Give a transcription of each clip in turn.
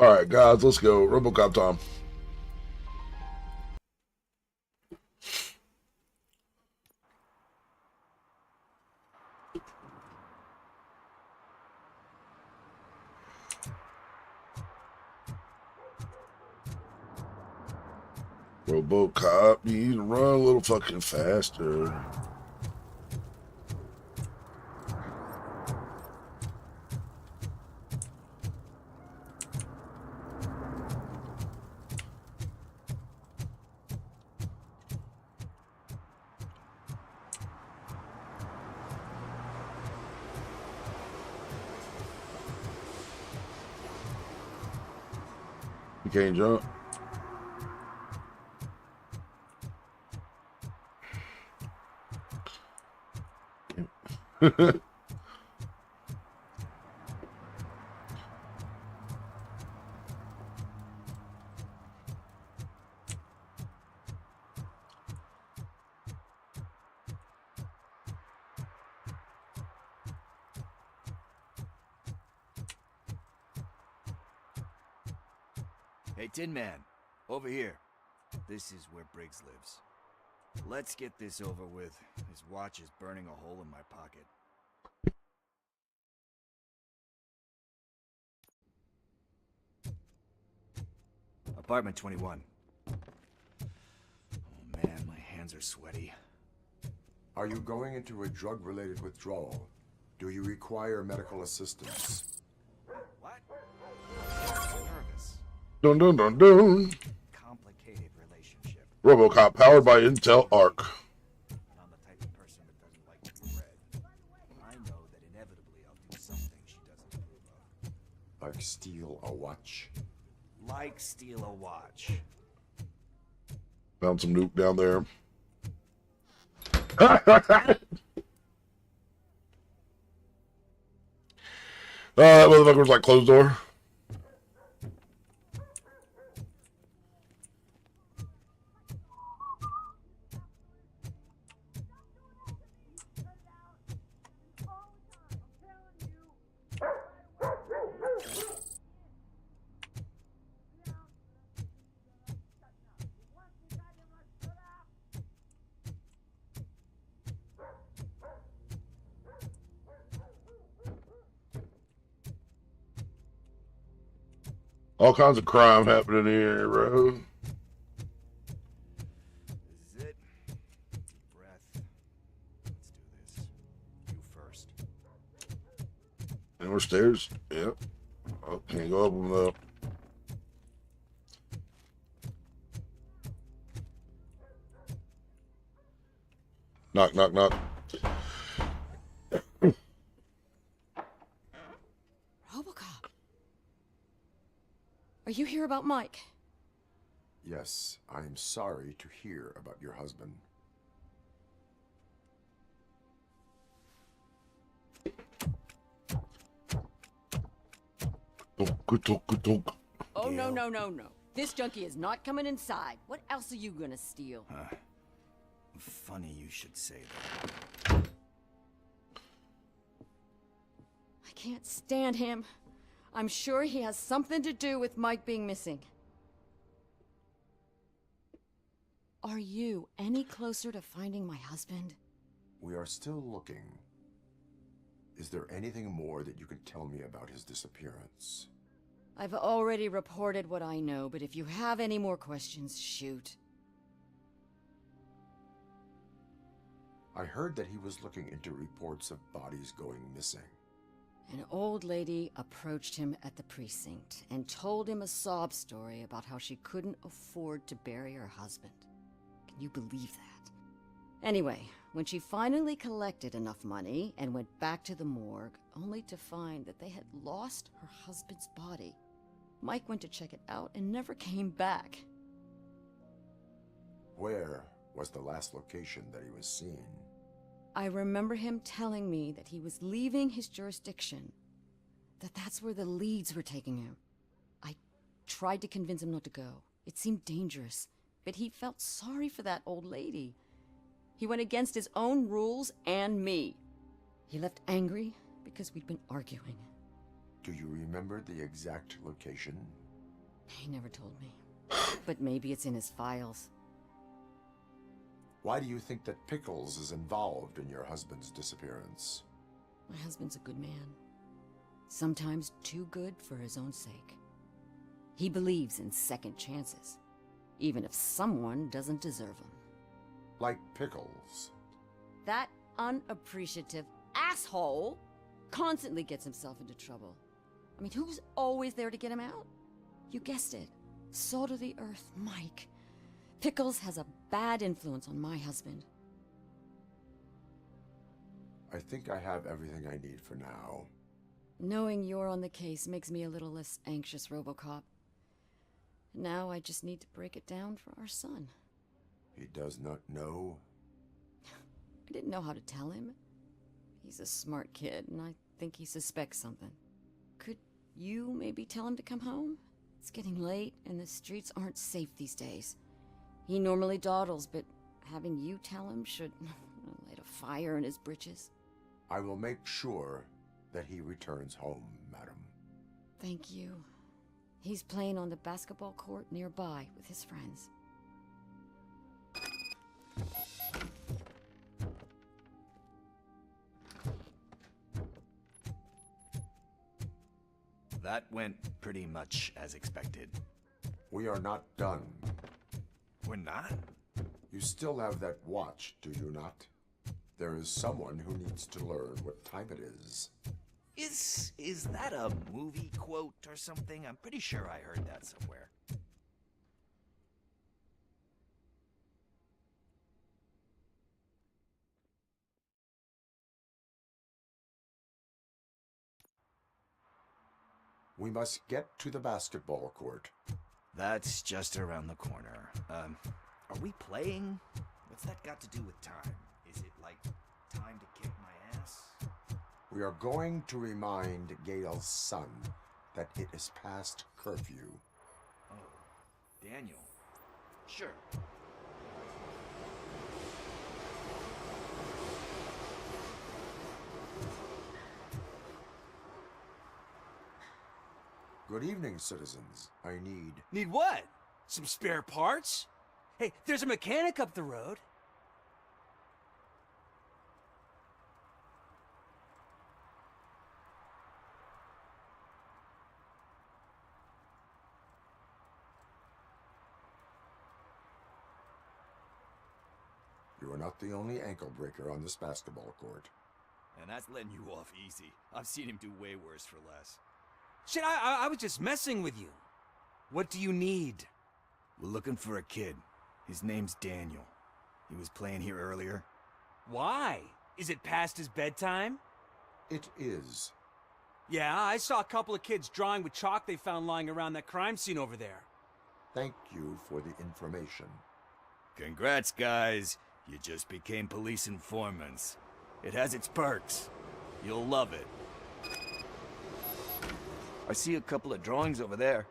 All right, guys, let's go. RoboCop time. RoboCop, you need to run a little fucking faster. You can't jump. Hey, Tin Man, over here. This is where Briggs lives. Let's get this over with. His watch is burning a hole in my pocket. Apartment 21. Oh man, my hands are sweaty. Are you going into a drug-related withdrawal? Do you require medical assistance? What? I'm nervous. Dun dun dun dun. Complicated relationship. RoboCop, powered by Intel Arc. And I'm the type of person that doesn't like to be read. I know that inevitably I'll do something she doesn't approve of. Like steal a watch? Like steal a watch. Found some nuke down there. That motherfucker was like closed door. All kinds of crime happening here, bro. This is it. Deep breath. Let's do this. You first. Any more stairs? Yep. Oh, can't go up them though. Knock, knock, knock. RoboCop. Are you here about Mike? Yes, I am sorry to hear about your husband. Oh, no. This junkie is not coming inside. What else are you gonna steal? Funny you should say that. I can't stand him. I'm sure he has something to do with Mike being missing. Are you any closer to finding my husband? We are still looking. Is there anything more that you can tell me about his disappearance? I've already reported what I know, but if you have any more questions, shoot. I heard that he was looking into reports of bodies going missing. An old lady approached him at the precinct and told him a sob story about how she couldn't afford to bury her husband. Can you believe that? Anyway, when she finally collected enough money and went back to the morgue, only to find that they had lost her husband's body, Mike went to check it out and never came back. Where was the last location that he was seen? I remember him telling me that he was leaving his jurisdiction, that's where the leads were taking him. I tried to convince him not to go. It seemed dangerous, but he felt sorry for that old lady. He went against his own rules and me. He left angry because we'd been arguing. Do you remember the exact location? He never told me. But maybe it's in his files. Why do you think that Pickles is involved in your husband's disappearance? My husband's a good man. Sometimes too good for his own sake. He believes in second chances, even if someone doesn't deserve them. Like Pickles. That unappreciative asshole constantly gets himself into trouble. I mean, who's always there to get him out? You guessed it. Salt of the earth, Mike. Pickles has a bad influence on my husband. I think I have everything I need for now. Knowing you're on the case makes me a little less anxious, RoboCop. Now I just need to break it down for our son. He does not know? I didn't know how to tell him. He's a smart kid, and I think he suspects something. Could you maybe tell him to come home? It's getting late, and the streets aren't safe these days. He normally dawdles, but having you tell him should light a fire in his britches. I will make sure that he returns home, madam. Thank you. He's playing on the basketball court nearby with his friends. That went pretty much as expected. We are not done. We're not? You still have that watch, do you not? There is someone who needs to learn what time it is. Is that a movie quote or something? I'm pretty sure I heard that somewhere. We must get to the basketball court. That's just around the corner. Are we playing? What's that got to do with time? Is it like time to kick my ass? We are going to remind Gail's son that it is past curfew. Oh, Daniel. Sure. Good evening, citizens. I need... Need what? Some spare parts? Hey, there's a mechanic up the road. You are not the only ankle breaker on this basketball court. And that's letting you off easy. I've seen him do way worse for less. Shit, I was just messing with you. What do you need? We're looking for a kid. His name's Daniel. He was playing here earlier. Why? Is it past his bedtime? It is. Yeah, I saw a couple of kids drawing with chalk they found lying around that crime scene over there. Thank you for the information. Congrats, guys. You just became police informants. It has its perks. You'll love it. I see a couple of drawings over there.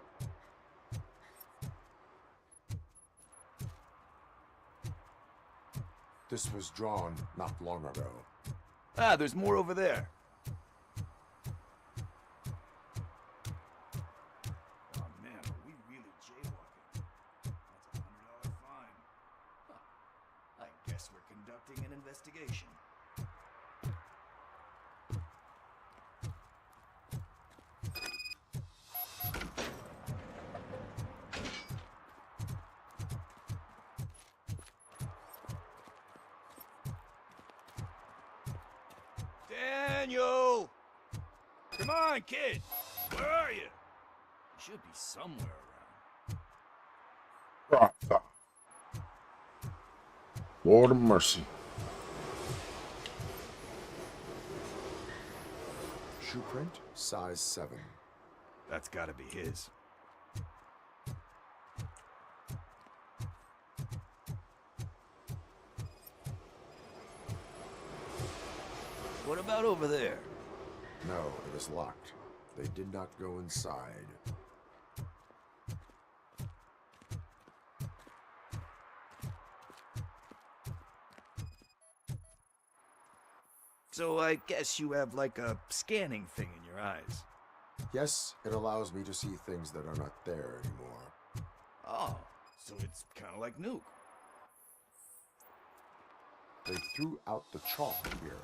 This was drawn not long ago. Ah, there's more over there. Oh man, are we really jaywalking? That's a $100 fine. Huh. I guess we're conducting an investigation. Daniel! Come on, kid! Where are you? You should be somewhere around. Right. Lord of mercy. Shoe print, size 7. That's gotta be his. What about over there? No, it is locked. They did not go inside. So I guess you have like a scanning thing in your eyes. Yes, it allows me to see things that are not there anymore. Oh, so it's kind of like Nuke. They threw out the chalk here.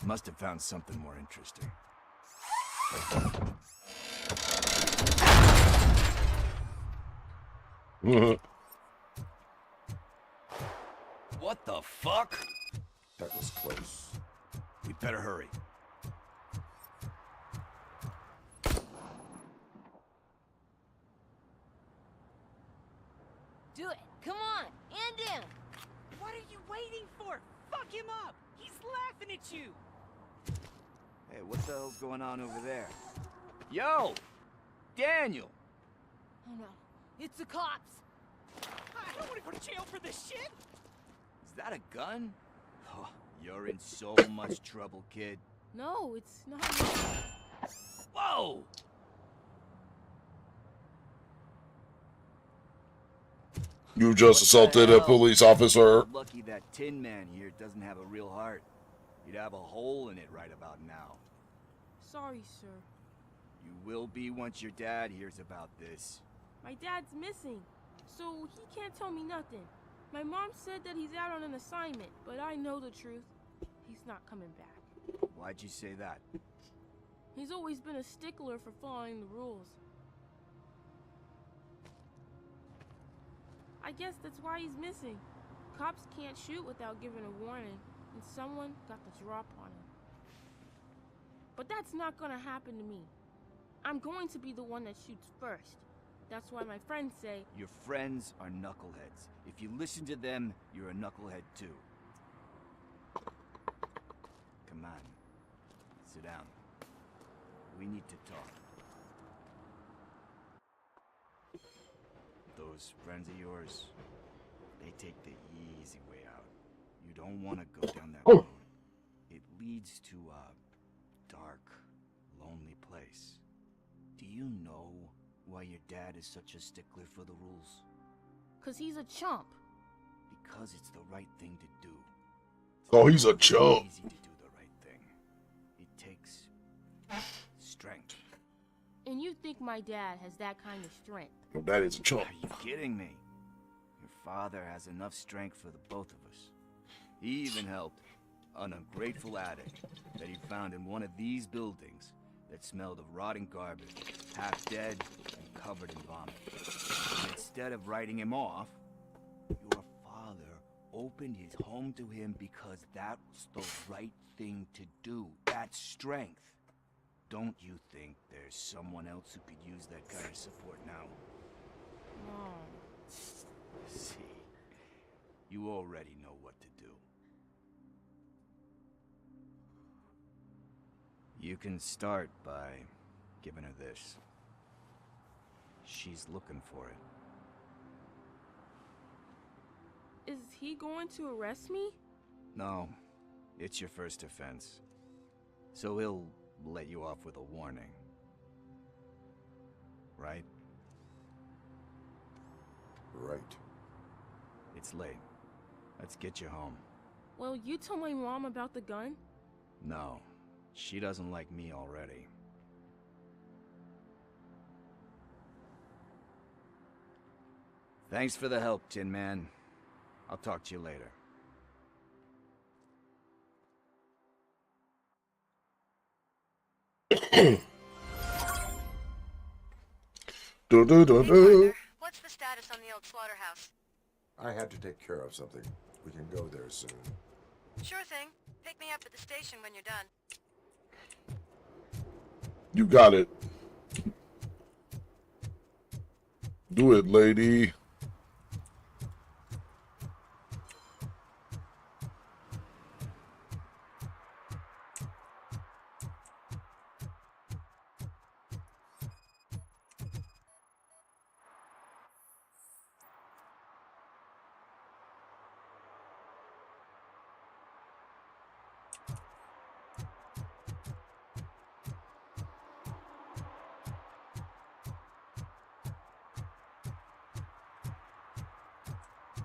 Must have found something more interesting. What the fuck? That was close. We better hurry. Do it. Come on. End him. What are you waiting for? Fuck him up! He's laughing at you! Hey, what the hell's going on over there? Yo! Daniel! Oh no. It's the cops. I don't want to go to jail for this shit! Is that a gun? Oh, you're in so much trouble, kid. No, it's not. Whoa! You just assaulted a police officer. Lucky that Tin Man here doesn't have a real heart. He'd have a hole in it right about now. Sorry, sir. You will be once your dad hears about this. My dad's missing, so he can't tell me nothing. My mom said that he's out on an assignment, but I know the truth. He's not coming back. Why'd you say that? He's always been a stickler for following the rules. I guess that's why he's missing. Cops can't shoot without giving a warning, and someone got the drop on him. But that's not gonna happen to me. I'm going to be the one that shoots first. That's why my friends say... Your friends are knuckleheads. If you listen to them, you're a knucklehead too. Come on. Sit down. We need to talk. Those friends of yours, they take the easy way out. You don't want to go down that road. It leads to a dark, lonely place. Do you know why your dad is such a stickler for the rules? 'Cause he's a chump. Because it's the right thing to do. Oh, he's a It's chump. easy to do the right thing. It takes strength. And you think my dad has that kind of strength? Your dad is a chump. Are you kidding me? Your father has enough strength for the both of us. He even helped an ungrateful addict that he found in one of these buildings that smelled of rotting garbage, half dead and covered in vomit. And instead of writing him off, your father opened his home to him because that was the right thing to do. That's strength. Don't you think there's someone else who could use that kind of support now? Mom. See, you already know what to do. You can start by giving her this. She's looking for it. Is he going to arrest me? No, it's your first offense. So he'll let you off with a warning. Right? Right. It's late. Let's get you home. Well, you told my mom about the gun? No, she doesn't like me already. Thanks for the help, Tin Man. I'll talk to you later. Do do do Hey, do. partner, what's the status on the old slaughterhouse? I had to take care of something. We can go there soon. Sure thing. Pick me up at the station when you're done. You got it. Do it, lady.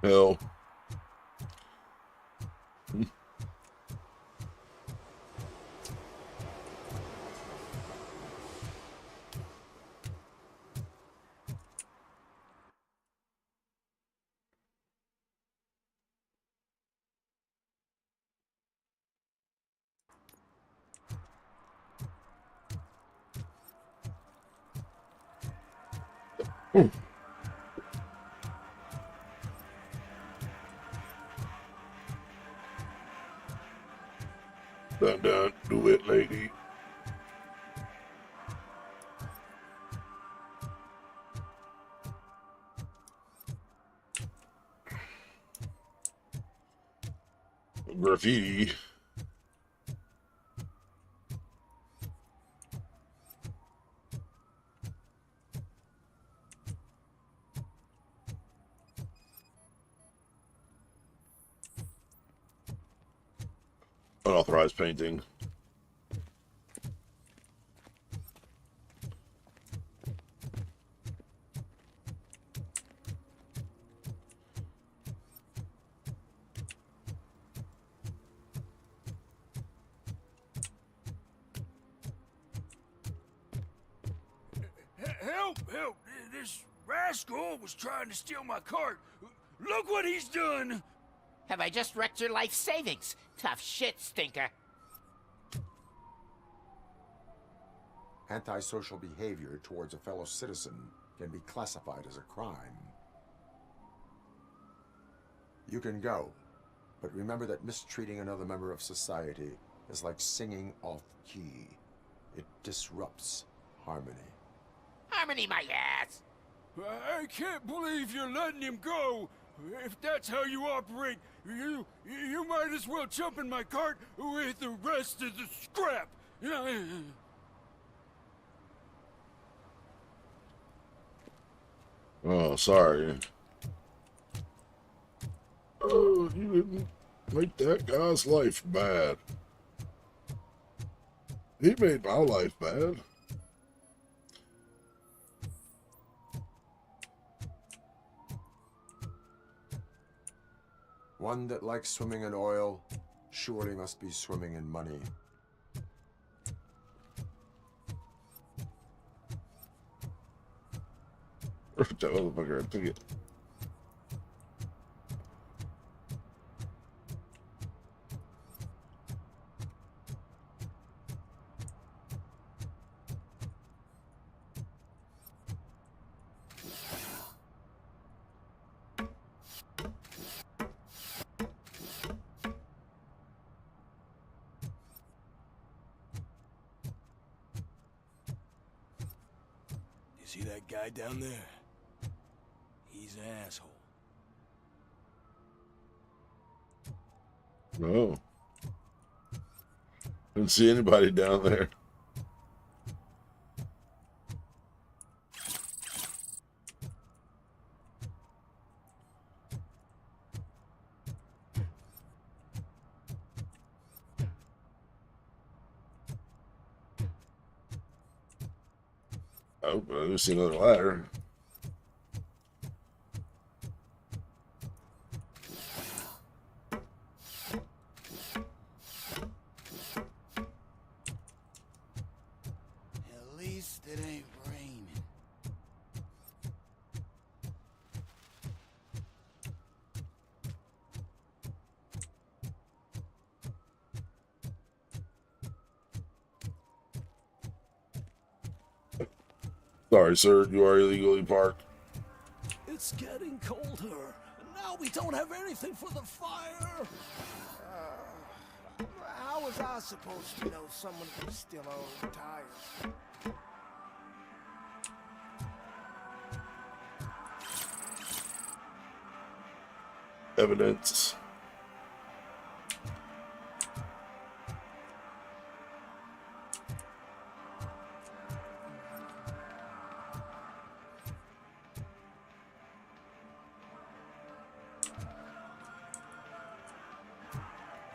Hell. Dun, do it, lady. Graffiti. Unauthorized painting. Help! Help! This rascal was trying to steal my cart. Look what he's done! Have I just wrecked your life savings? Tough shit, stinker. Antisocial behavior towards a fellow citizen can be classified as a crime. You can go, but remember that mistreating another member of society is like singing off key. It disrupts harmony. Harmony my ass! I can't believe you're letting him go! If that's how you operate, you might as well jump in my cart with the rest of the scrap! Oh, sorry. Oh, you didn't make that guy's life bad. He made my life bad. One that likes swimming in oil surely must be swimming in money. That motherfucker, I took it. You see that guy down there? He's an asshole. No. Didn't see anybody down there. Oh, I do see another ladder. At least it ain't raining. Sorry, sir. You are illegally parked. It's getting colder, and now we don't have anything for the fire. How was I supposed to know someone was still on tires? Evidence.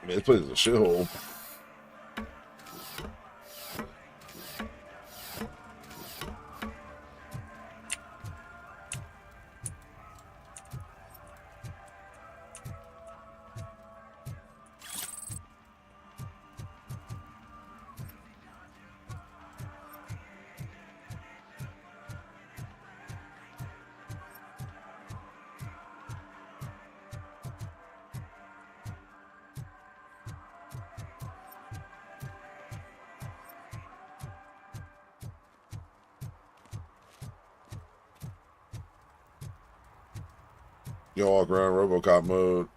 Man, this place is a shithole. You can walk around RoboCop mode.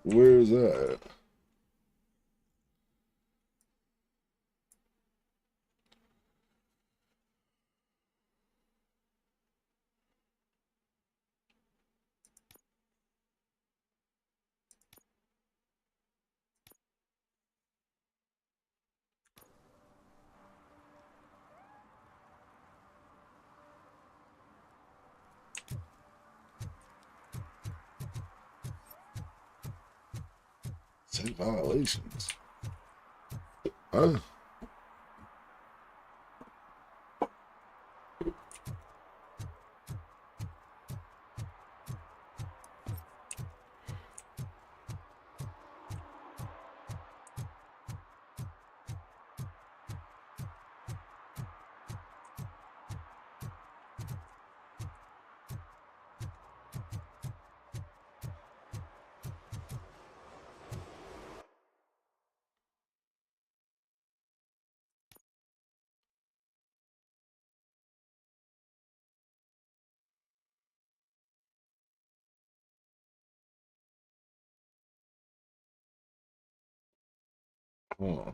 Where is that? State violations. Huh? Huh.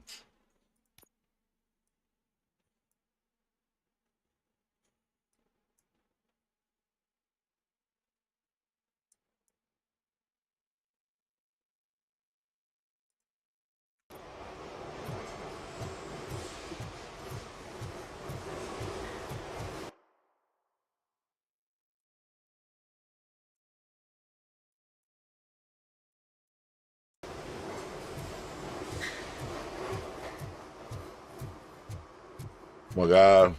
Oh my God.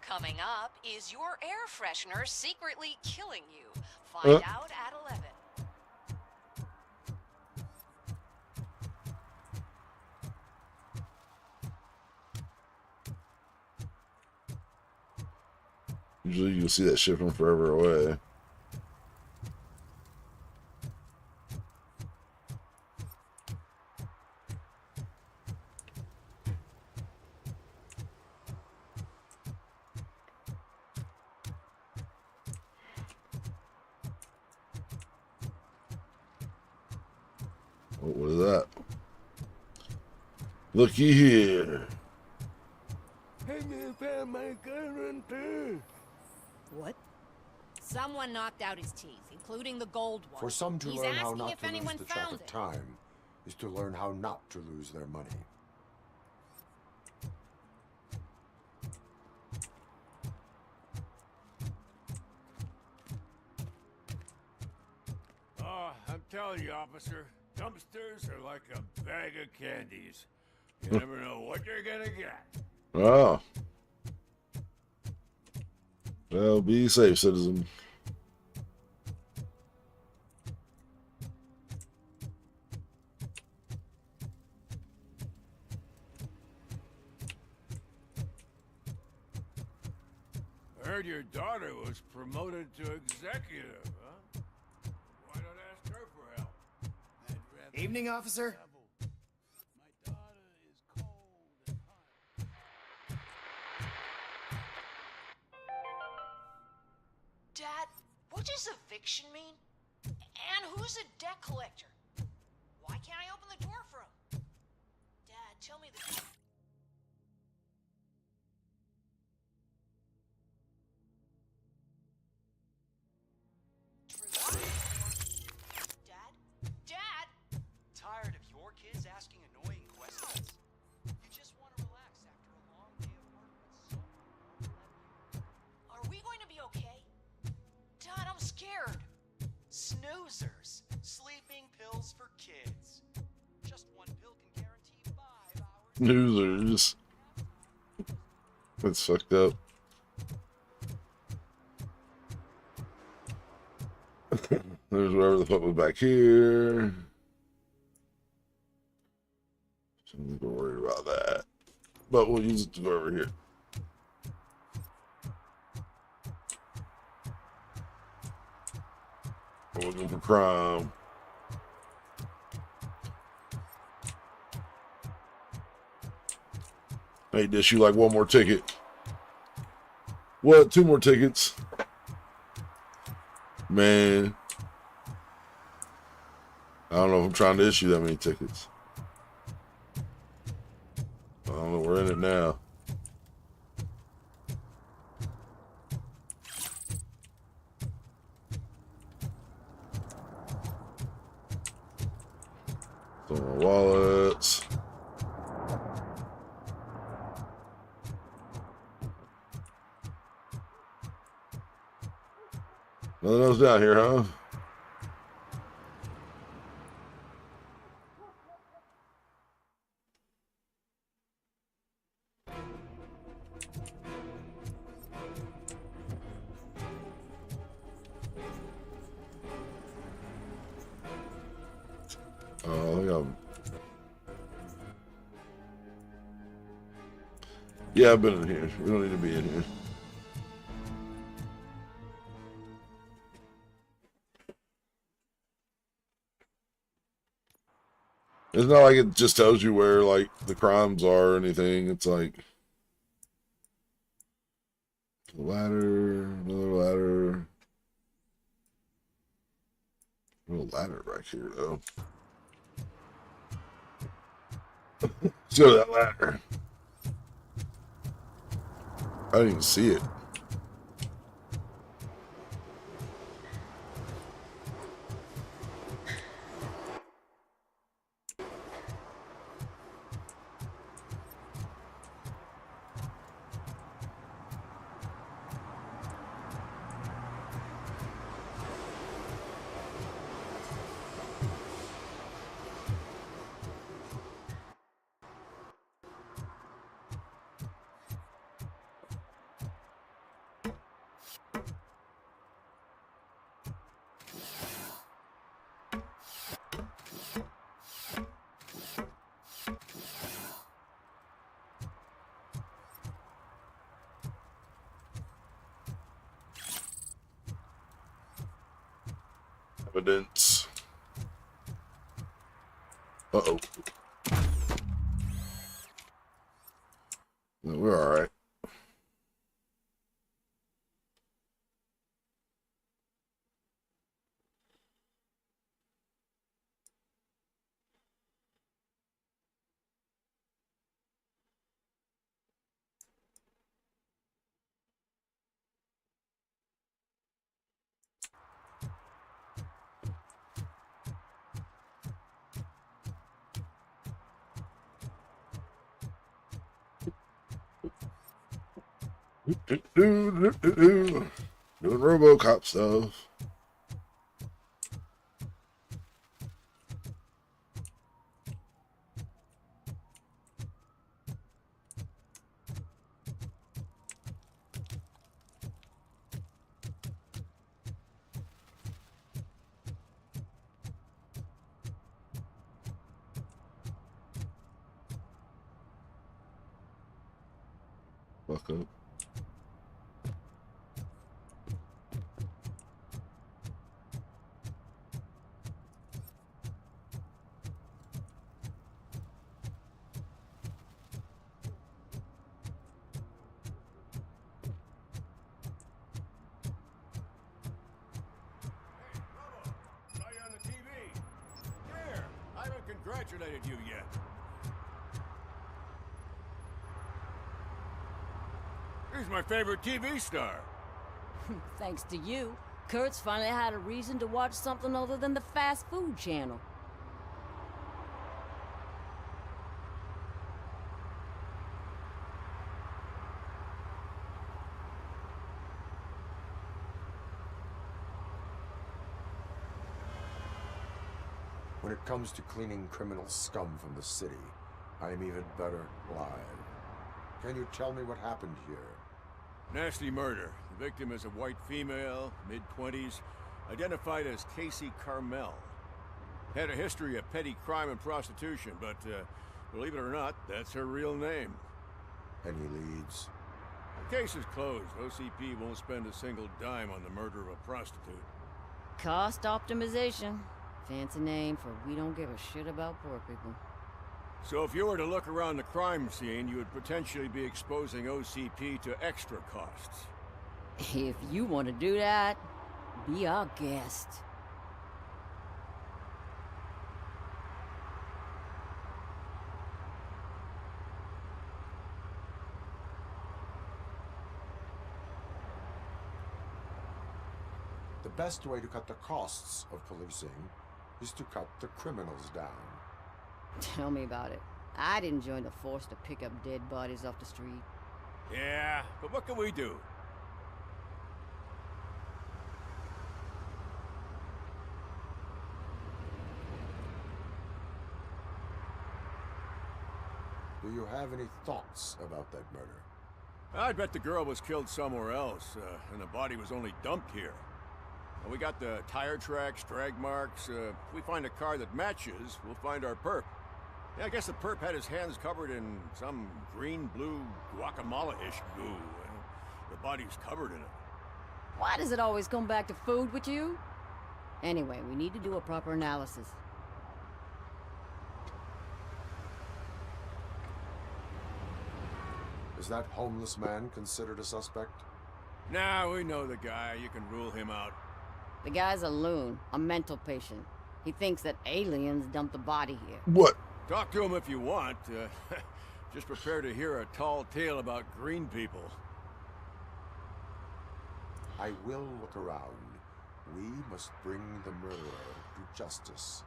Coming up, is your air freshener secretly killing you? Find out at 11. Usually you'll see that ship from forever away. Oh, what is that? Looky here. What? Someone knocked out his teeth, including the gold one. For some to He's learn how asking not if to lose anyone the track found of it. time is to learn how not to lose their money. Oh, I'm telling you, officer, dumpsters are like a bag of candies. You never know what you're gonna get. Oh. Well, be safe, citizen. I heard your daughter was promoted to executive, huh? Why not ask her for help? Evening, officer. My daughter is cold and hot. Dad, what does eviction mean? And who's a debt collector? Why can't I open the door for him? Dad, tell me the truth. Dad? weird. Snoozers. Sleeping pills for kids. Just one pill can guarantee 5 hours. Snoozers. That's fucked up. There's whatever the fuck was back here. I'm not worried about that. But we'll use it to go over here. We're looking for crime. Hey, Dish, you like one more ticket? What? 2 more tickets? Man. I don't know if I'm trying to issue that many tickets. I don't know. We're in it now. So my wallets. Nothing else down here, huh? Oh, I got. Yeah, I've been in here. We don't need to be in here. It's not like it just tells you where, like, the crimes are or anything. It's like a ladder, another ladder. A little ladder right here, though. Let's go to that ladder. I didn't even see it. Evidence. Uh-oh. No, we're all right. Doing RoboCop stuff. Fuck up. Congratulated you yet. He's my favorite TV star. Thanks to you, Kurt's finally had a reason to watch something other than the fast food channel. When it comes to cleaning criminal scum from the city, I'm even better live. Can you tell me what happened here? Nasty murder. The victim is a white female, mid-20s, identified as Casey Carmel. Had a history of petty crime and prostitution, but believe it or not, that's her real name. Any leads? The case is closed. OCP won't spend a single dime on the murder of a prostitute. Cost optimization. Fancy name for we don't give a shit about poor people. So if you were to look around the crime scene, you would potentially be exposing OCP to extra costs. If you want to do that, be our guest. The best way to cut the costs of policing is to cut the criminals down. Tell me about it. I didn't join the force to pick up dead bodies off the street. Yeah, but what can we do? Do you have any thoughts about that murder? I'd bet the girl was killed somewhere else, and the body was only dumped here. We got the tire tracks, drag marks. If we find a car that matches, we'll find our perp. Yeah, I guess the perp had his hands covered in some green-blue guacamole-ish goo. The body's covered in it. Why does it always come back to food with you? Anyway, we need to do a proper analysis. Is that homeless man considered a suspect? Nah, we know the guy. You can rule him out. The guy's a loon, a mental patient. He thinks that aliens dumped the body here. What? Talk to him if you want. Just prepare to hear a tall tale about green people. I will look around. We must bring the murderer to justice.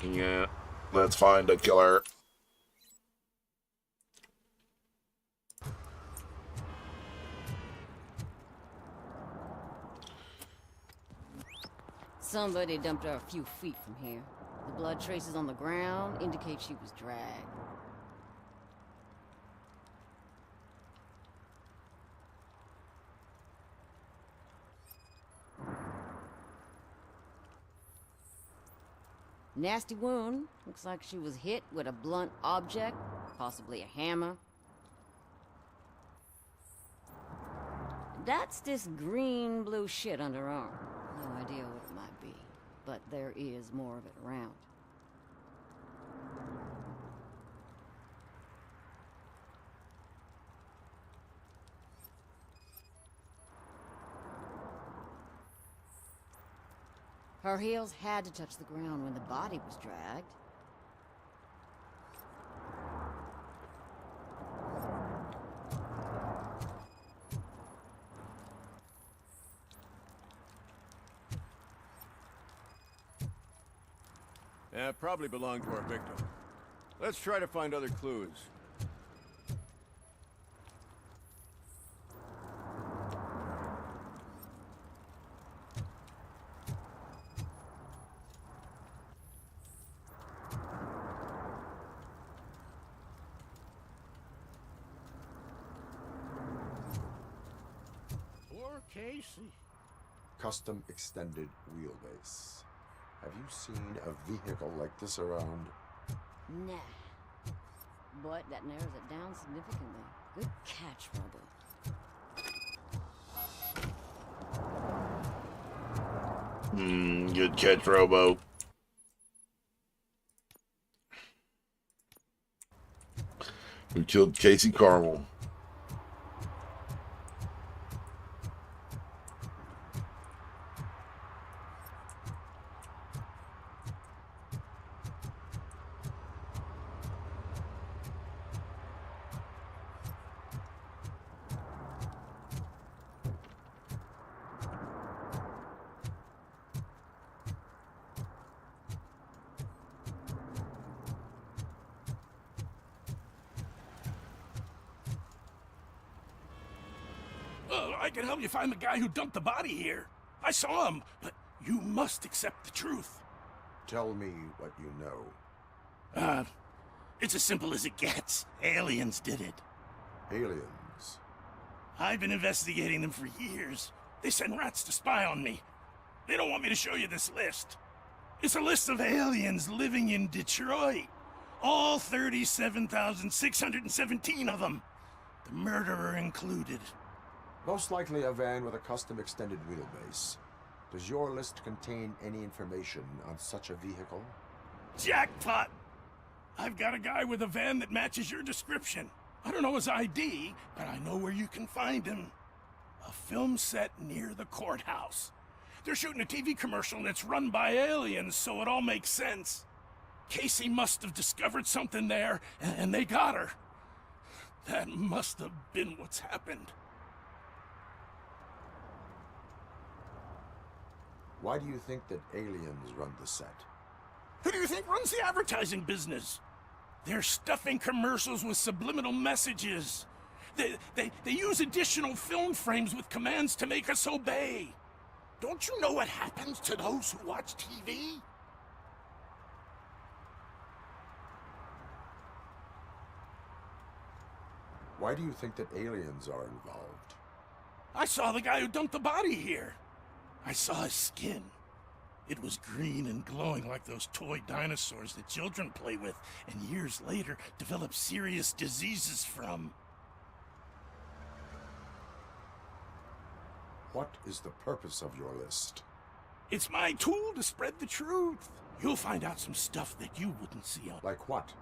Yeah. Let's find a killer. Somebody dumped her a few feet from here. The blood traces on the ground indicate she was dragged. Nasty wound. Looks like she was hit with a blunt object, possibly a hammer. That's this green-blue shit under her arm. No idea what it might be, but there is more of it around. Her heels had to touch the ground when the body was dragged. Yeah, probably belonged to our victim. Let's try to find other clues. Poor Casey. Custom extended wheelbase. Have you seen a vehicle like this around? Nah. But that narrows it down significantly. Good catch, Robo. Good catch, Robo. Who killed Casey Carmel? can help you find the guy who dumped the body here. I saw him, but you must accept the truth. Tell me what you know. It's as simple as it gets. Aliens did it. Aliens? I've been investigating them for years. They send rats to spy on me. They don't want me to show you this list. It's a list of aliens living in Detroit. All 37,617 of them. The murderer included. Most likely a van with a custom extended wheelbase. Does your list contain any information on such a vehicle? Jackpot! I've got a guy with a van that matches your description. I don't know his ID, but I know where you can find him. A film set near the courthouse. They're shooting a TV commercial and it's run by aliens, so it all makes sense. Casey must have discovered something there, and they got her. That must have been what's happened. Why do you think that aliens run the set? Who do you think runs the advertising business? They're stuffing commercials with subliminal messages. They use additional film frames with commands to make us obey. Don't you know what happens to those who watch TV? Why do you think that aliens are involved? I saw the guy who dumped the body here. I saw his skin. It was green and glowing like those toy dinosaurs that children play with and years later develop serious diseases from. What is the purpose of your list? It's my tool to spread the truth. You'll find out some stuff that you wouldn't see on. Like what?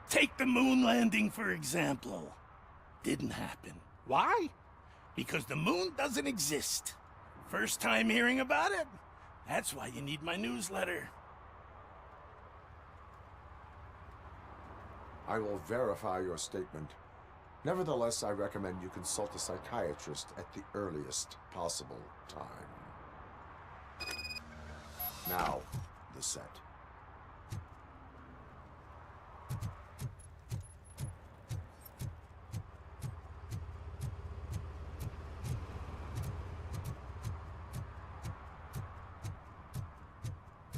Take the moon landing, for example. Didn't happen. Why? Because the moon doesn't exist. First time hearing about it? That's why you need my newsletter. I will verify your statement. Nevertheless, I recommend you consult a psychiatrist at the earliest possible time. Now, the set.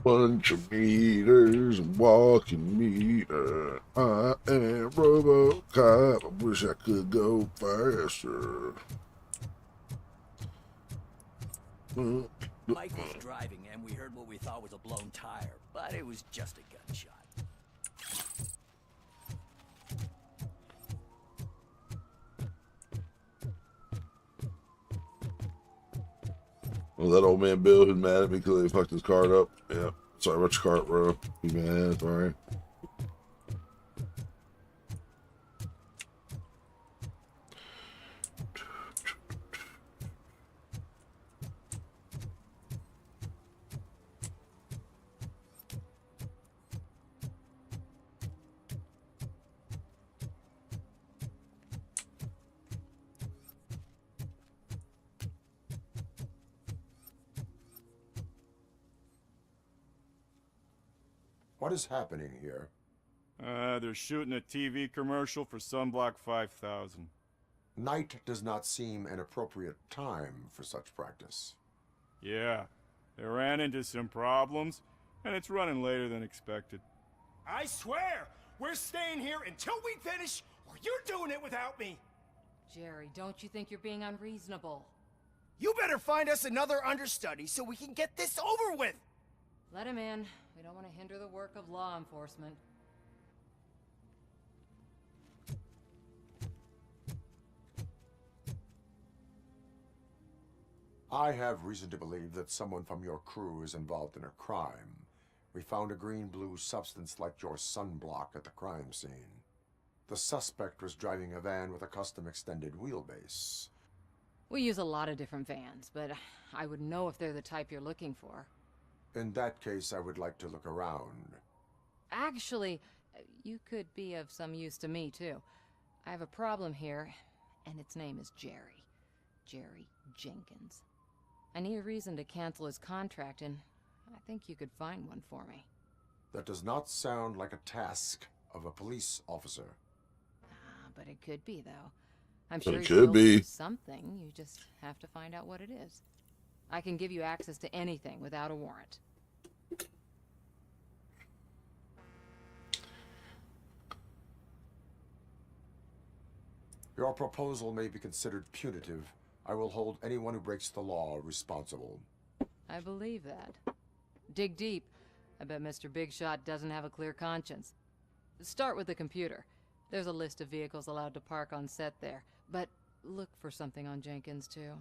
Bunch of meters, walking meter. I am RoboCop. I wish I could go faster. Mike was driving and we heard what we thought was a blown tire, but it was just a gunshot. Well, that old man Bill who's mad at me because they fucked his card up. Yeah. Sorry about your cart, bro. Be mad, sorry. What is happening here? They're shooting a TV commercial for Sunblock 5000. Night does not seem an appropriate time for such practice. Yeah, they ran into some problems, and it's running later than expected. I swear, we're staying here until we finish, or you're doing it without me. Jerry, don't you think you're being unreasonable? You better find us another understudy so we can get this over with. Let him in. We don't want to hinder the work of law enforcement. I have reason to believe that someone from your crew is involved in a crime. We found a green-blue substance like your sunblock at the crime scene. The suspect was driving a van with a custom extended wheelbase. We use a lot of different vans, but I would know if they're the type you're looking for. In that case, I would like to look around. Actually, you could be of some use to me, too. I have a problem here, and its name is Jerry. Jerry Jenkins. I need a reason to cancel his contract, and I think you could find one for me. That does not sound like a task of a police officer. But it could be, though. I'm sure It he's could guilty be. of something. You just have to find out what it is. I can give you access to anything without a warrant. Your proposal may be considered punitive. I will hold anyone who breaks the law responsible. I believe that. Dig deep. I bet Mr. Big Shot doesn't have a clear conscience. Start with the computer. There's a list of vehicles allowed to park on set there, but look for something on Jenkins, too.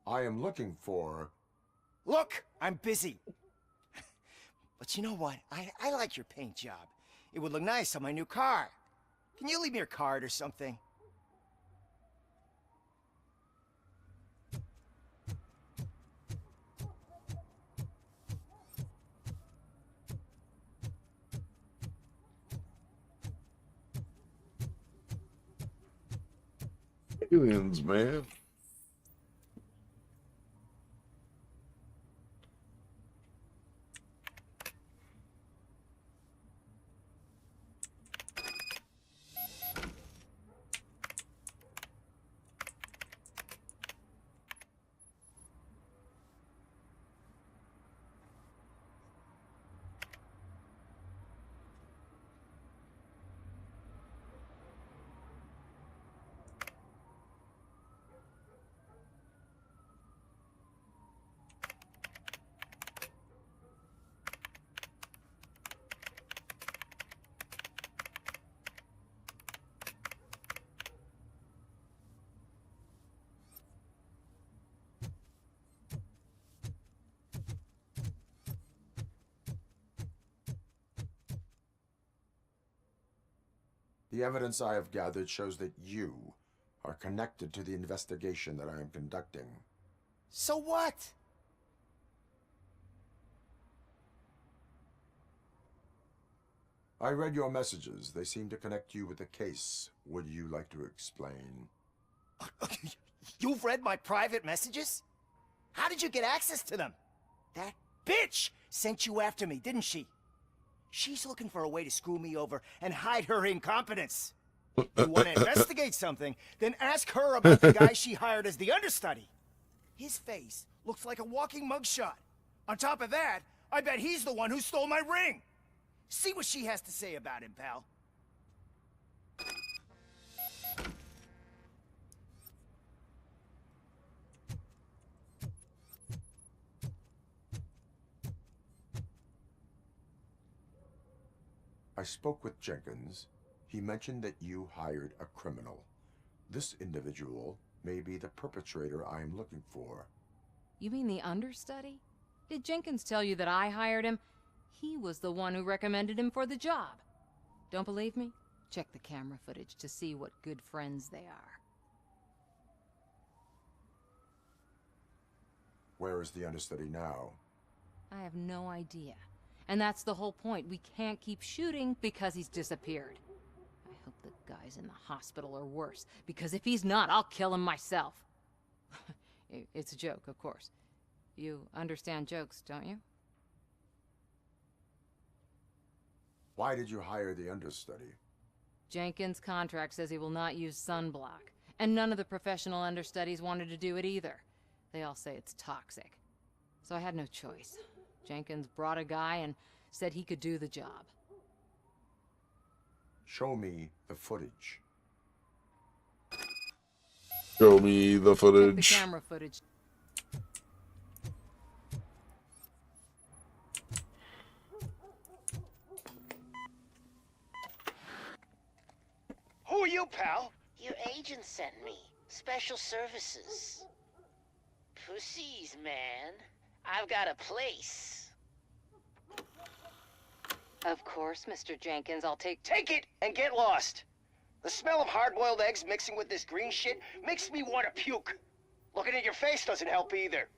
I am looking for... Look, I'm busy. But you know what? I like your paint job. It would look nice on my new car. Can you leave me your card or something? Aliens, man. The evidence I have gathered shows that you are connected to the investigation that I am conducting. So what? I read your messages. They seem to connect you with the case. Would you like to explain? You've read my private messages? How did you get access to them? That bitch sent you after me, didn't she? She's looking for a way to screw me over and hide her incompetence. You want to investigate something, then ask her about the guy she hired as the understudy. His face looks like a walking mugshot. On top of that, I bet he's the one who stole my ring. See what she has to say about him, pal. I spoke with Jenkins. He mentioned that you hired a criminal. This individual may be the perpetrator I am looking for. You mean the understudy? Did Jenkins tell you that I hired him? He was the one who recommended him for the job. Don't believe me? Check the camera footage to see what good friends they are. Where is the understudy now? I have no idea. And that's the whole point. We can't keep shooting because he's disappeared. I hope the guy's in the hospital or worse, because if he's not, I'll kill him myself. It's a joke, of course. You understand jokes, don't you? Why did you hire the understudy? Jenkins' contract says he will not use sunblock, and none of the professional understudies wanted to do it either. They all say it's toxic. So I had no choice. Jenkins brought a guy and said he could do the job. Show me the footage. Show me the footage. Check the camera footage. Who are you, pal? Your agent sent me. Special services. Pussies, man. I've got a place. Of course, Mr. Jenkins, I'll take Take it and get lost. The smell of hard-boiled eggs mixing with this green shit makes me want to puke. Looking at your face doesn't help either.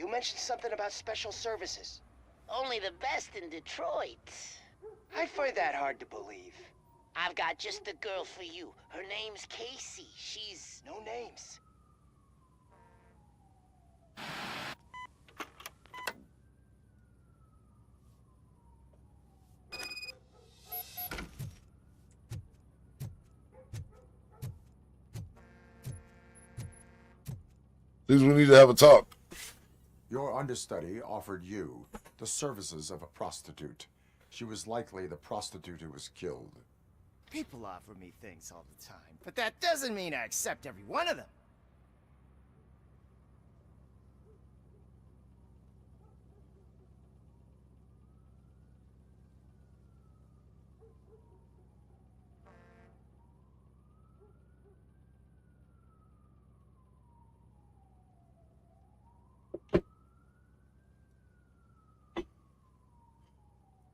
You mentioned something about special services. Only the best in Detroit. I find that hard to believe. I've got just the girl for you. Her name's Casey. She's... No names. Things we need to have a talk. Your understudy offered you the services of a prostitute. She was likely the prostitute who was killed. People offer me things all the time, but that doesn't mean I accept every one of them.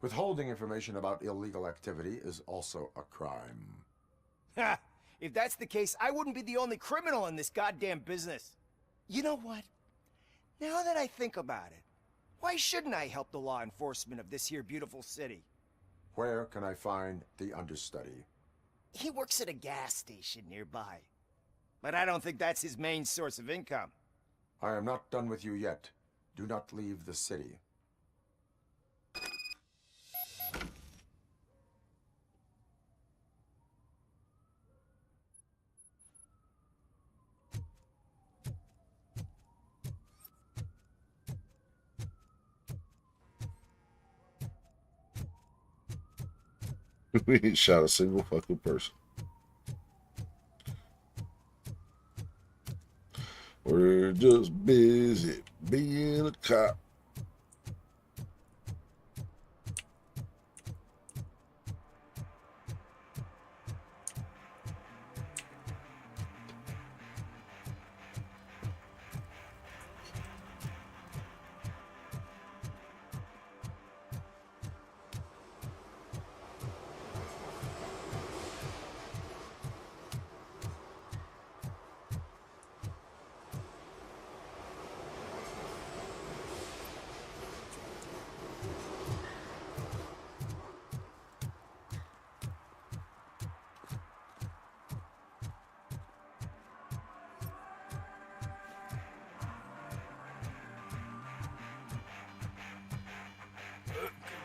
Withholding information about illegal activity is also a crime. Ha! If that's the case, I wouldn't be the only criminal in this goddamn business. You know what? Now that I think about it, why shouldn't I help the law enforcement of this here beautiful city? Where can I find the understudy? He works at a gas station nearby. But I don't think that's his main source of income. I am not done with you yet. Do not leave the city. We ain't shot a single fucking person. We're just busy being a cop.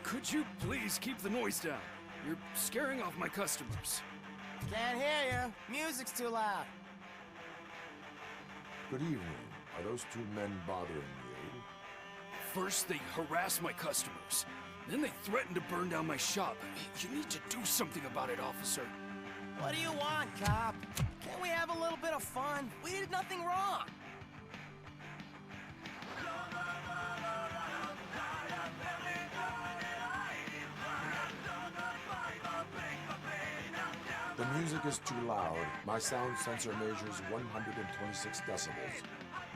Could you please keep the noise down? You're scaring off my customers. Can't hear you. Music's too loud. Good evening. Are those two men bothering you? First, they harass my customers. Then they threaten to burn down my shop. You need to do something about it, officer. What do you want, cop? Can't we have a little bit of fun? We did nothing wrong. The music is too loud. My sound sensor measures 126 decibels.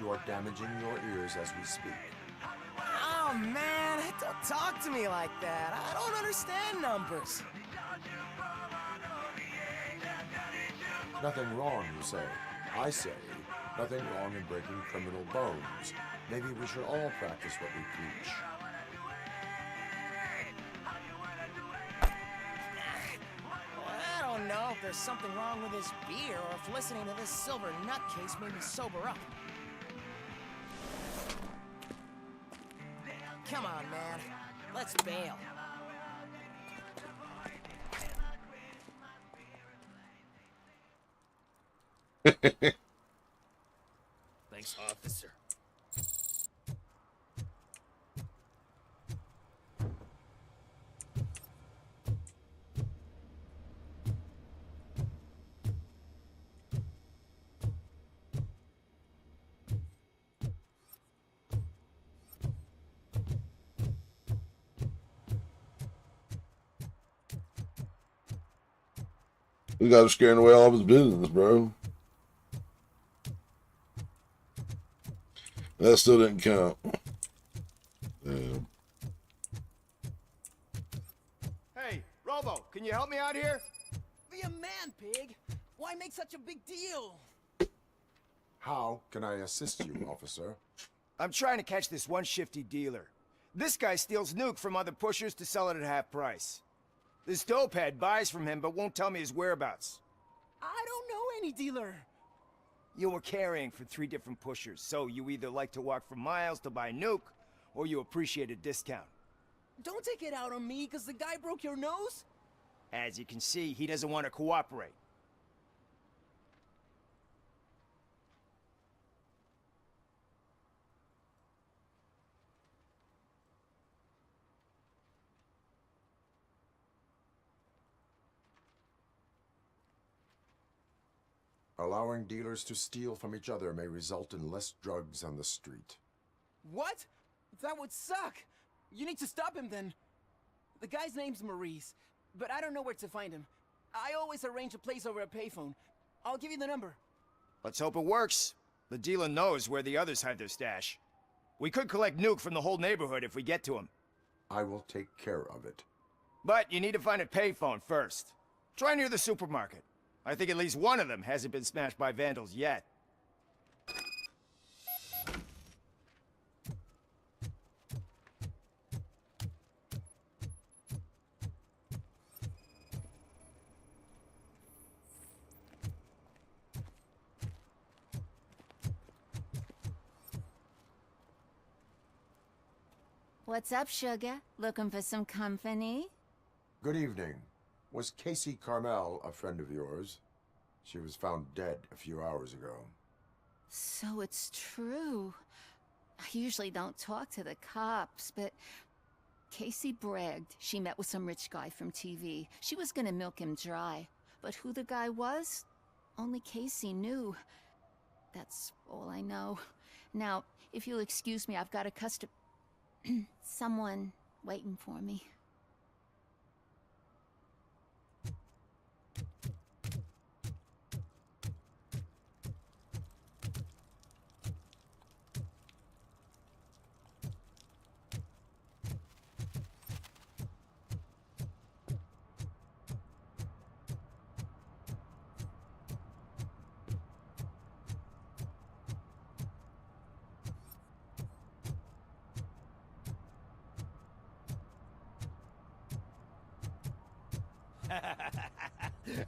You are damaging your ears as we speak. Oh, man, don't talk to me like that. I don't understand numbers. Nothing wrong, you say. I say, nothing wrong in breaking criminal bones. Maybe we should all practice what we preach. I don't know if there's something wrong with his beer or if listening to this silver nutcase made me sober up. Come on, man. Let's bail. Thanks, officer. We got him scaring away all of his business, bro. That still didn't count. Damn. Hey, Robo, can you help me out here? Be a man, Pig. Why make such a big deal? How can I assist you, officer? I'm trying to catch this one shifty dealer. This guy steals nuke from other pushers to sell it at half price. This dopehead buys from him but won't tell me his whereabouts. I don't know any dealer. You were carrying for 3 different pushers, so you either like to walk for miles to buy nuke, or you appreciate a discount. Don't take it out on me, because the guy broke your nose? As you can see, he doesn't want to cooperate. Allowing dealers to steal from each other may result in less drugs on the street. What? That would suck. You need to stop him then. The guy's name's Maurice, but I don't know where to find him. I always arrange a place over a payphone. I'll give you the number. Let's hope it works. The dealer knows where the others hide their stash. We could collect nuke from the whole neighborhood if we get to him. I will take care of it. But you need to find a payphone first. Try near the supermarket. I think at least one of them hasn't been smashed by vandals yet. What's up, sugar? Looking for some company? Good evening. Was Casey Carmel a friend of yours? She was found dead a few hours ago. So it's true. I usually don't talk to the cops, but Casey bragged she met with some rich guy from TV. She was gonna milk him dry. But who the guy was? Only Casey knew. That's all I know. Now, if you'll excuse me, I've got a someone waiting for me.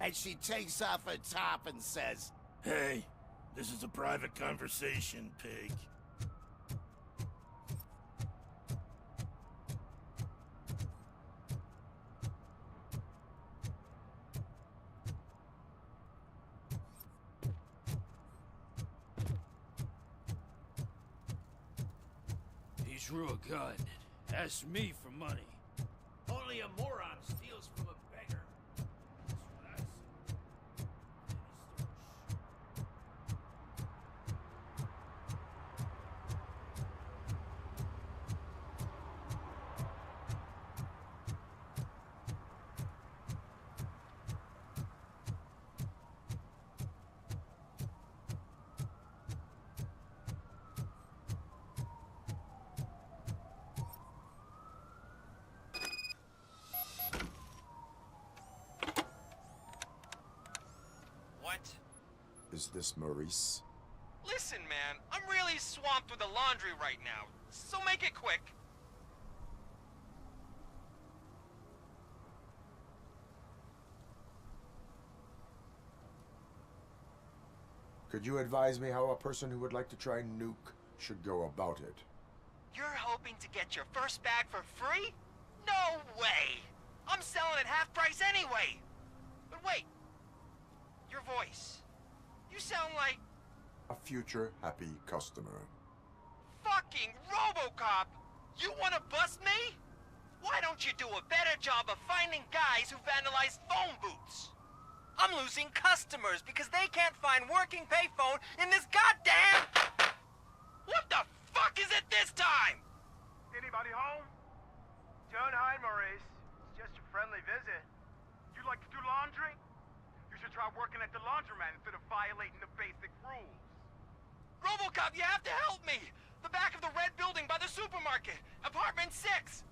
And she takes off her top and says, Hey, this is a private conversation, Pig. He's real good. Asks me for money. Only a moron steals from a beggar. That's Is this Maurice? Listen, man, I'm really swamped with the laundry right now, so make it quick. Could you advise me how a person who would like to try nuke should go about it? You're hoping to get your first bag for free? No way! I'm selling at half price anyway! But wait, your voice. You sound like... A future happy customer. fucking RoboCop! You wanna bust me? Why don't you do a better job of finding guys who vandalize phone booths? I'm losing customers because they can't find working payphone in this goddamn... What the fuck is it this time? Anybody home? Don't hide, Maurice. It's just a friendly visit. You'd like to do laundry? You should to try working at the laundromat instead of violating the basic rules. RoboCop, you have to help me! The back of the red building by the supermarket, apartment 6.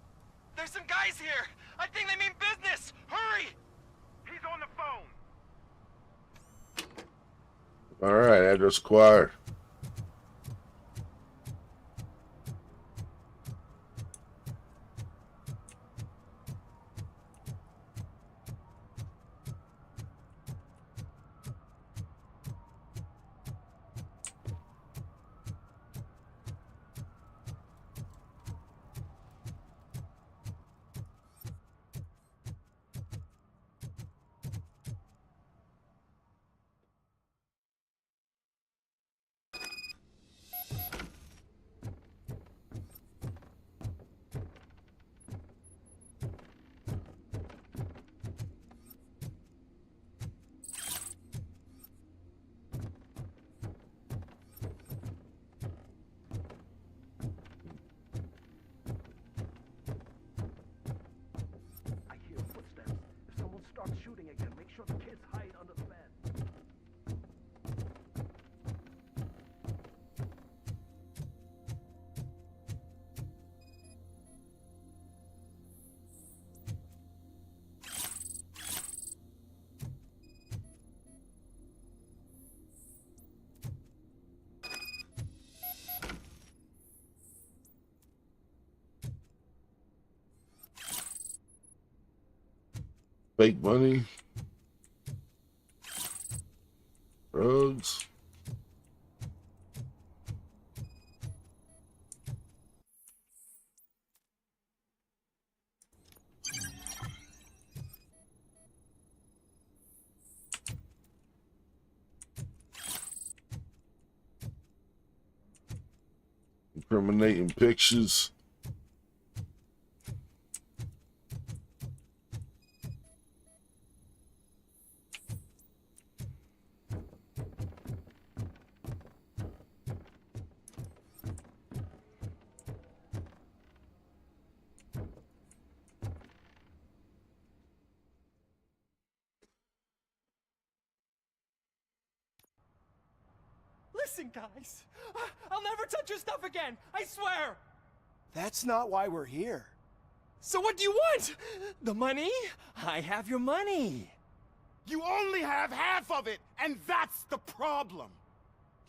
There's some guys here. I think they mean business. Hurry! He's on the phone. All right, address acquired. Shooting again. Make sure the kids hide under the bed. Fake money. Drugs. Incriminating pictures. Listen, guys. I'll never touch your stuff again. I swear. That's not why we're here. So what do you want? The money? I have your money. You only have half of it, and that's the problem.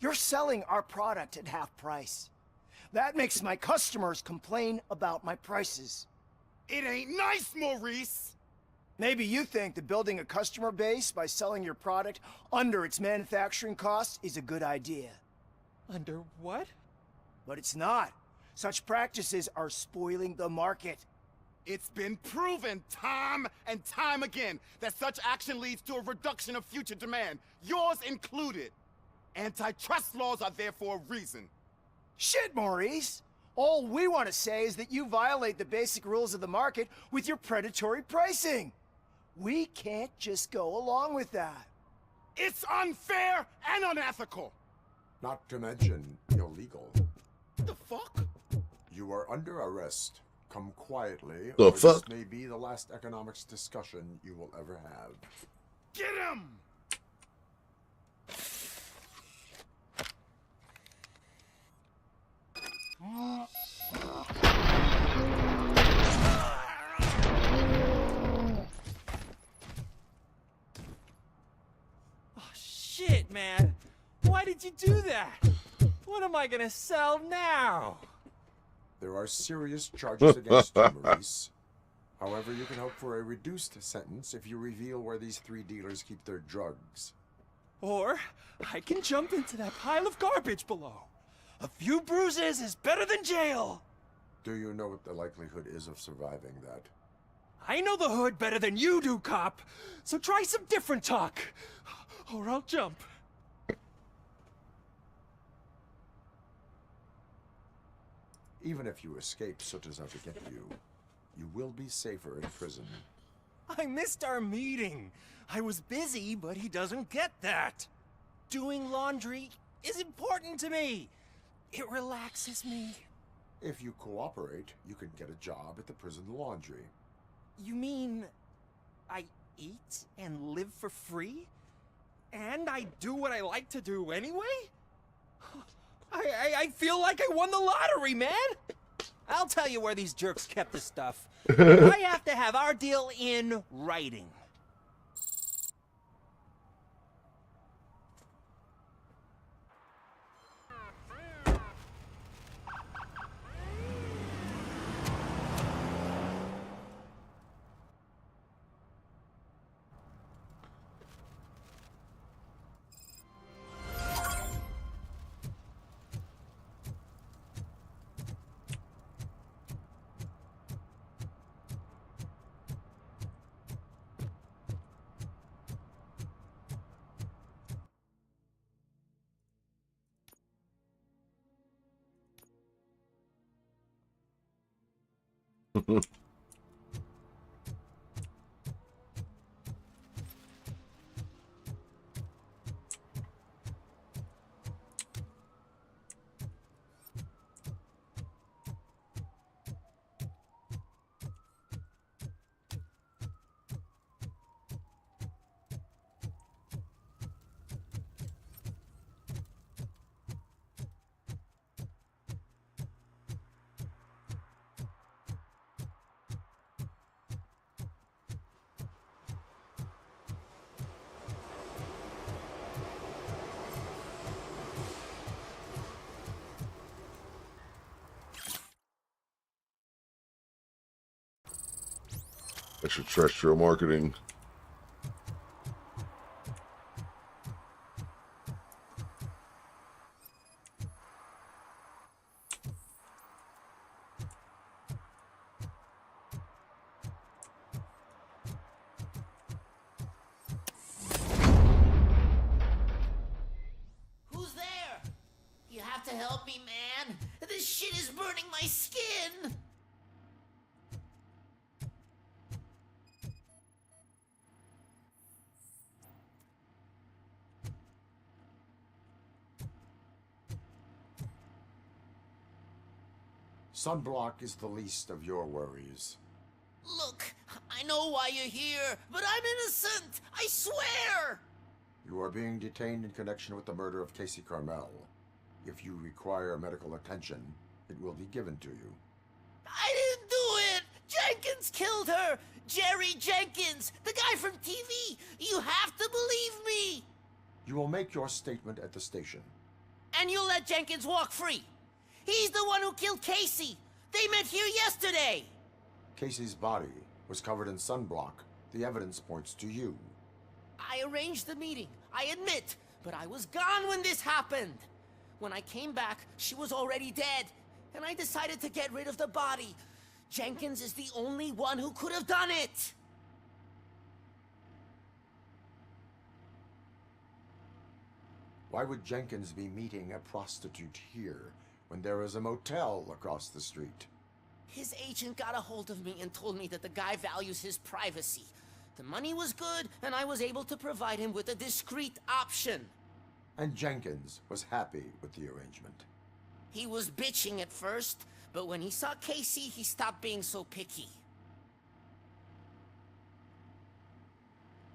You're selling our product at half price. That makes my customers complain about my prices. It ain't nice, Maurice. Maybe you think that building a customer base by selling your product under its manufacturing costs is a good idea. Under what? But it's not. Such practices are spoiling the market. It's been proven time and time again that such action leads to a reduction of future demand, yours included. Antitrust laws are there for a reason. Shit, Maurice! All we want to say is that you violate the basic rules of the market with your predatory pricing. We can't just go along with that. It's unfair and unethical! Not to mention illegal. The fuck? You are under arrest. Come quietly, The or fuck? this may be the last economics discussion you will ever have. Get him! Oh, shit, man. Why did you do that? What am I gonna sell now? There are serious charges against you, Maurice. However, you can hope for a reduced sentence if you reveal where these 3 dealers keep their drugs. Or I can jump into that pile of garbage below. A few bruises is better than jail. Do you know what the likelihood is of surviving that? I know the hood better than you do, cop. So try some different talk, or I'll jump. Even if you escape Soot is out to get you, you will be safer in prison. I missed our meeting. I was busy, but he doesn't get that. Doing laundry is important to me. It relaxes me. If you cooperate, you can get a job at the prison laundry. You mean I eat and live for free? And I do what I like to do anyway? I feel like I won the lottery, man! I'll tell you where these jerks kept the stuff. I have to have our deal in writing. Extraterrestrial marketing. Who's there? You have to help me, man. This shit is burning my skin. Sunblock is the least of your worries. Look, I know why you're here, but I'm innocent. I swear. You are being detained in connection with the murder of Casey Carmel. If you require medical attention, it will be given to you. I didn't do it. Jenkins killed her. Jerry Jenkins, the guy from TV. You have to believe me. You will make your statement at the station. And you'll let Jenkins walk free. He's the one who killed Casey. They met here yesterday. Casey's body was covered in sunblock. The evidence points to you. I arranged the meeting, I admit, but I was gone when this happened. When I came back, she was already dead, and I decided to get rid of the body. Jenkins is the only one who could have done it. Why would Jenkins be meeting a prostitute here when there is a motel across the street? His agent got a hold of me and told me that the guy values his privacy. The money was good, and I was able to provide him with a discreet option. And Jenkins was happy with the arrangement. He was bitching at first, but when he saw Casey, he stopped being so picky.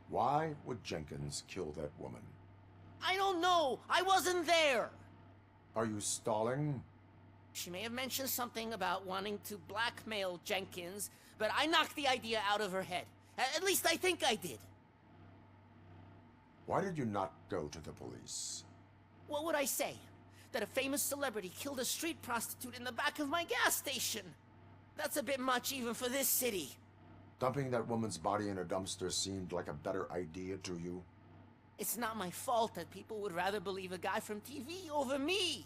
Why would Jenkins kill that woman? I don't know. I wasn't there. Are you stalling? She may have mentioned something about wanting to blackmail Jenkins, but I knocked the idea out of her head. At least I think I did. Why did you not go to the police? What would I say? That a famous celebrity killed a street prostitute in the back of my gas station? That's a bit much even for this city. Dumping that woman's body in a dumpster seemed like a better idea to you? It's not my fault that people would rather believe a guy from TV over me.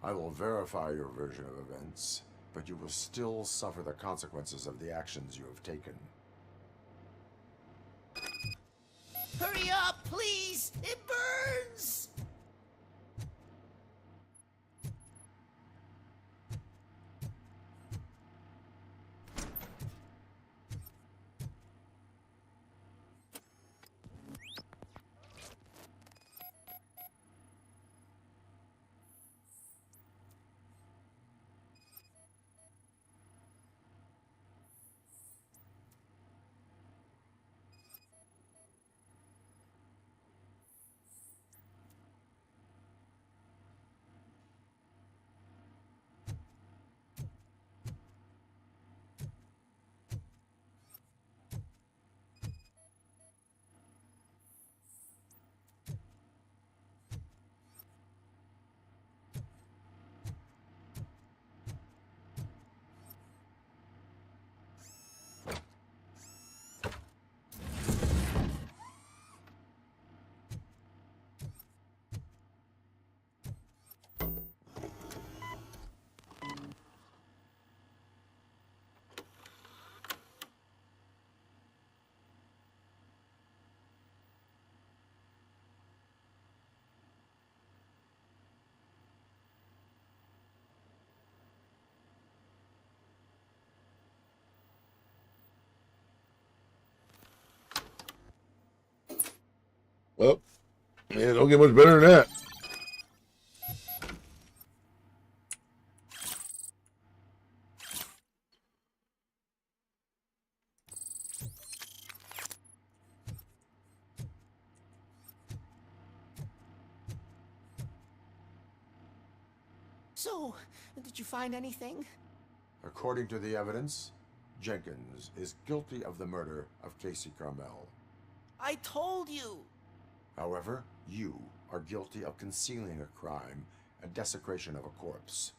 I will verify your version of events, but you will still suffer the consequences of the actions you have taken. Hurry up, please! It burns! Well, man, don't get much better than that. So, did you find anything? According to the evidence, Jenkins is guilty of the murder of Casey Carmel. I told you! However, you are guilty of concealing a crime and desecration of a corpse.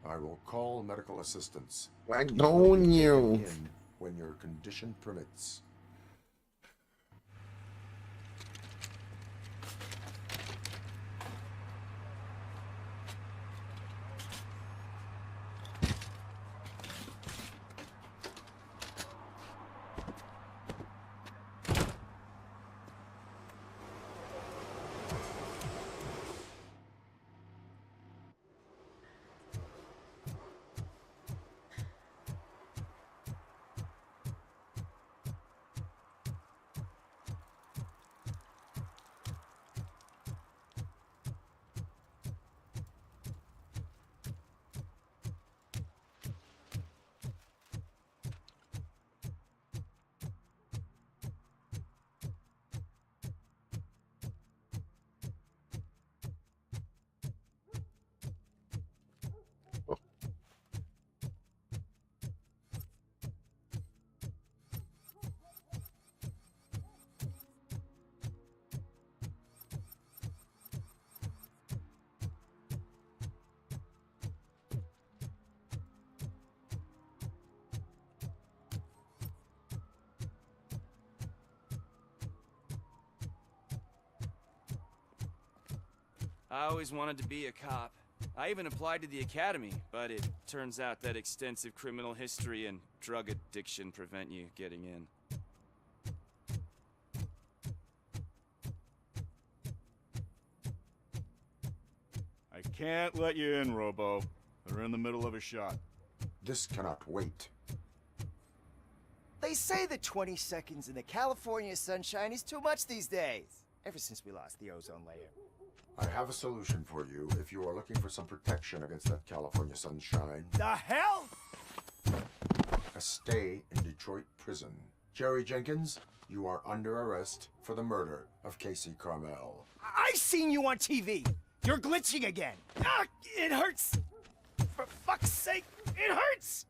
I will call medical assistance. Like You will be on you. taken in when your condition permits. I always wanted to be a cop. I even applied to the academy, but it turns out that extensive criminal history and drug addiction prevent you getting in. I can't let you in, Robo. They're in the middle of a shot. This cannot wait. They say the 20 seconds in the California sunshine is too much these days. Ever since we lost the ozone layer. I have a solution for you if you are looking for some protection against that California sunshine. The hell? A stay in Detroit prison. Jerry Jenkins, you are under arrest for the murder of Casey Carmel. I seen you on TV. You're glitching again. Ah, it hurts. For fuck's sake, it hurts.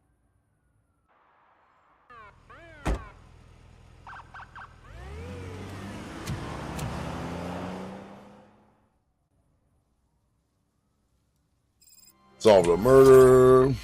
Solved a murder.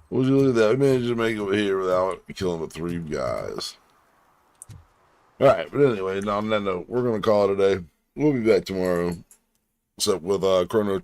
Would you look at that? We managed to make it over here without killing the 3 guys. Alright, but anyway, on that note, we're going to call it a day. We'll be back tomorrow. What's up with Chrono